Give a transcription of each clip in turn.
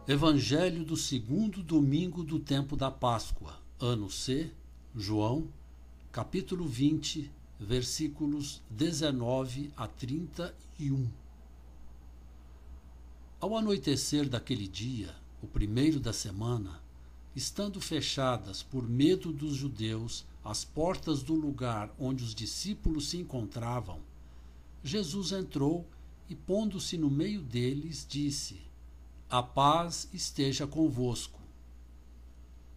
Evangelho do segundo domingo do tempo da Páscoa, ano C, João, capítulo 20, versículos 19 a 31. Ao anoitecer daquele dia, o primeiro da semana, estando fechadas por medo dos judeus as portas do lugar onde os discípulos se encontravam, Jesus entrou e, pondo-se no meio deles, disse: "A paz esteja convosco."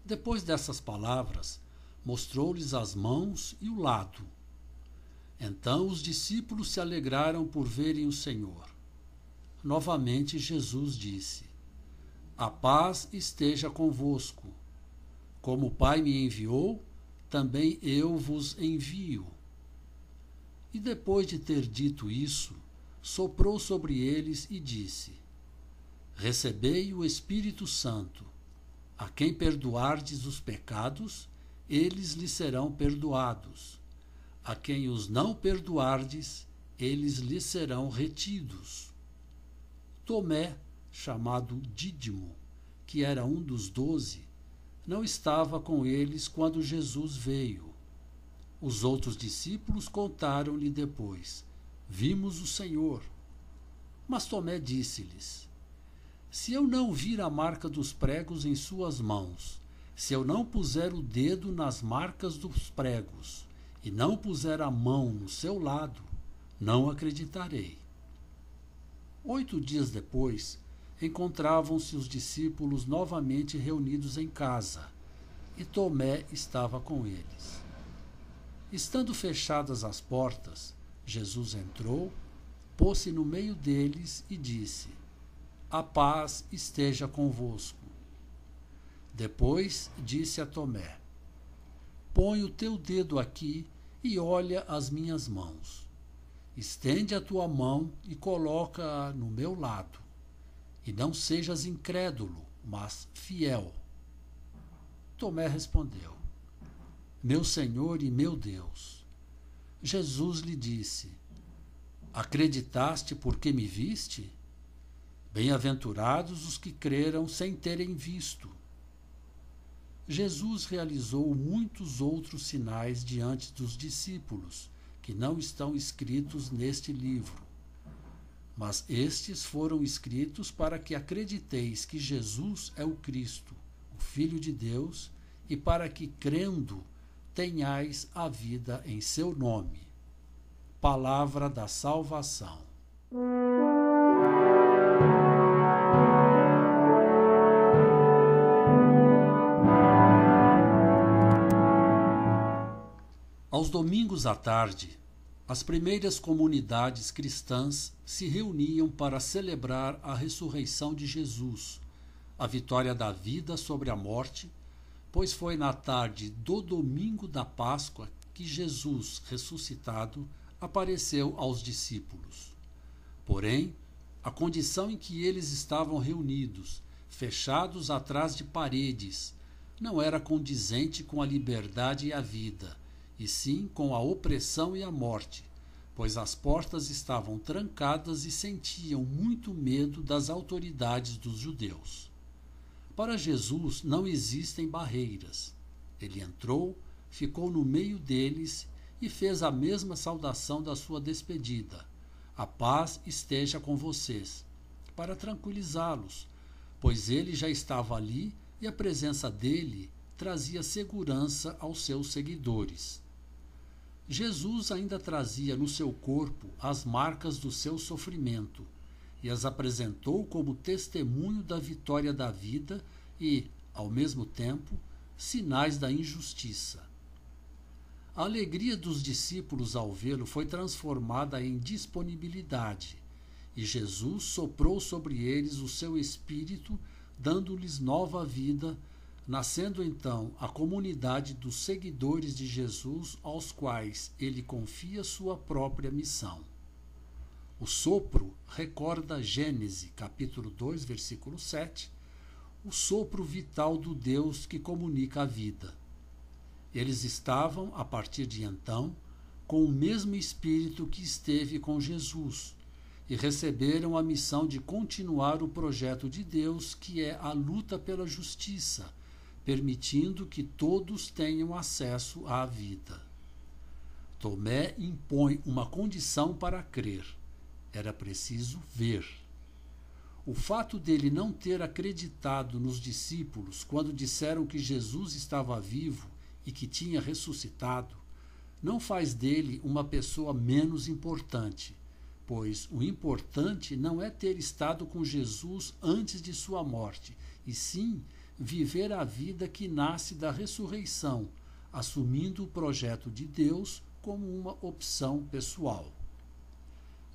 Depois dessas palavras, mostrou-lhes as mãos e o lado. Então os discípulos se alegraram por verem o Senhor. Novamente Jesus disse: "A paz esteja convosco. Como o Pai me enviou, também eu vos envio." E depois de ter dito isso, soprou sobre eles e disse: "Recebei o Espírito Santo. A quem perdoardes os pecados, eles lhes serão perdoados. A quem os não perdoardes, eles lhes serão retidos." Tomé, chamado Dídimo, que era um dos 12, não estava com eles quando Jesus veio. Os outros discípulos contaram-lhe depois: "Vimos o Senhor." Mas Tomé disse-lhes: "Se eu não vir a marca dos pregos em suas mãos, se eu não puser o dedo nas marcas dos pregos, e não puser a mão no seu lado, não acreditarei." 8 dias depois, encontravam-se os discípulos novamente reunidos em casa, e Tomé estava com eles. Estando fechadas as portas, Jesus entrou, pôs-se no meio deles e disse: "A paz esteja convosco." Depois disse a Tomé: "Põe o teu dedo aqui e olha as minhas mãos. Estende a tua mão e coloca-a no meu lado. E não sejas incrédulo, mas fiel." Tomé respondeu: "Meu Senhor e meu Deus." Jesus lhe disse: "Acreditaste porque me viste? Bem-aventurados os que creram sem terem visto." Jesus realizou muitos outros sinais diante dos discípulos, que não estão escritos neste livro. Mas estes foram escritos para que acrediteis que Jesus é o Cristo, o Filho de Deus, e para que, crendo, tenhais a vida em seu nome. Palavra da salvação. Aos domingos à tarde, as primeiras comunidades cristãs se reuniam para celebrar a ressurreição de Jesus, a vitória da vida sobre a morte, pois foi na tarde do domingo da Páscoa que Jesus, ressuscitado, apareceu aos discípulos. Porém, a condição em que eles estavam reunidos, fechados atrás de paredes, não era condizente com a liberdade e a vida, e sim com a opressão e a morte, pois as portas estavam trancadas e sentiam muito medo das autoridades dos judeus. Para Jesus não existem barreiras. Ele entrou, ficou no meio deles e fez a mesma saudação da sua despedida: "A paz esteja com vocês", para tranquilizá-los, pois ele já estava ali e a presença dele trazia segurança aos seus seguidores. Jesus ainda trazia no seu corpo as marcas do seu sofrimento e as apresentou como testemunho da vitória da vida e, ao mesmo tempo, sinais da injustiça. A alegria dos discípulos ao vê-lo foi transformada em disponibilidade, e Jesus soprou sobre eles o seu Espírito, dando-lhes nova vida, nascendo então a comunidade dos seguidores de Jesus, aos quais ele confia sua própria missão. O sopro recorda Gênesis, capítulo 2, versículo 7, o sopro vital do Deus que comunica a vida. Eles estavam, a partir de então, com o mesmo espírito que esteve com Jesus e receberam a missão de continuar o projeto de Deus, que é a luta pela justiça, permitindo que todos tenham acesso à vida. Tomé impõe uma condição para crer: era preciso ver. O fato dele não ter acreditado nos discípulos quando disseram que Jesus estava vivo e que tinha ressuscitado não faz dele uma pessoa menos importante, pois o importante não é ter estado com Jesus antes de sua morte, e sim viver a vida que nasce da ressurreição, assumindo o projeto de Deus como uma opção pessoal.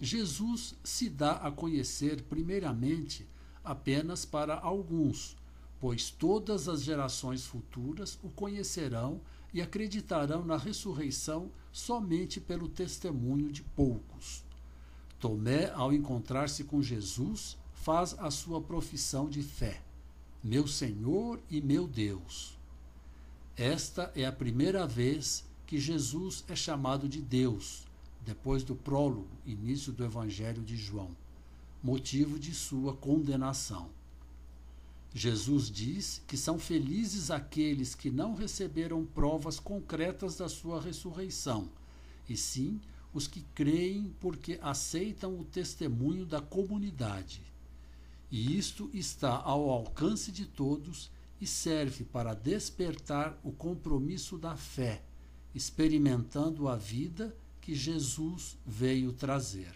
Jesus se dá a conhecer primeiramente apenas para alguns, pois todas as gerações futuras o conhecerão e acreditarão na ressurreição somente pelo testemunho de poucos. Tomé, ao encontrar-se com Jesus, faz a sua profissão de fé: meu Senhor e meu Deus. Esta é a primeira vez que Jesus é chamado de Deus, depois do prólogo, início do Evangelho de João, motivo de sua condenação. Jesus diz que são felizes aqueles que não receberam provas concretas da sua ressurreição, e sim os que creem porque aceitam o testemunho da comunidade. E isto está ao alcance de todos e serve para despertar o compromisso da fé, experimentando a vida que Jesus veio trazer.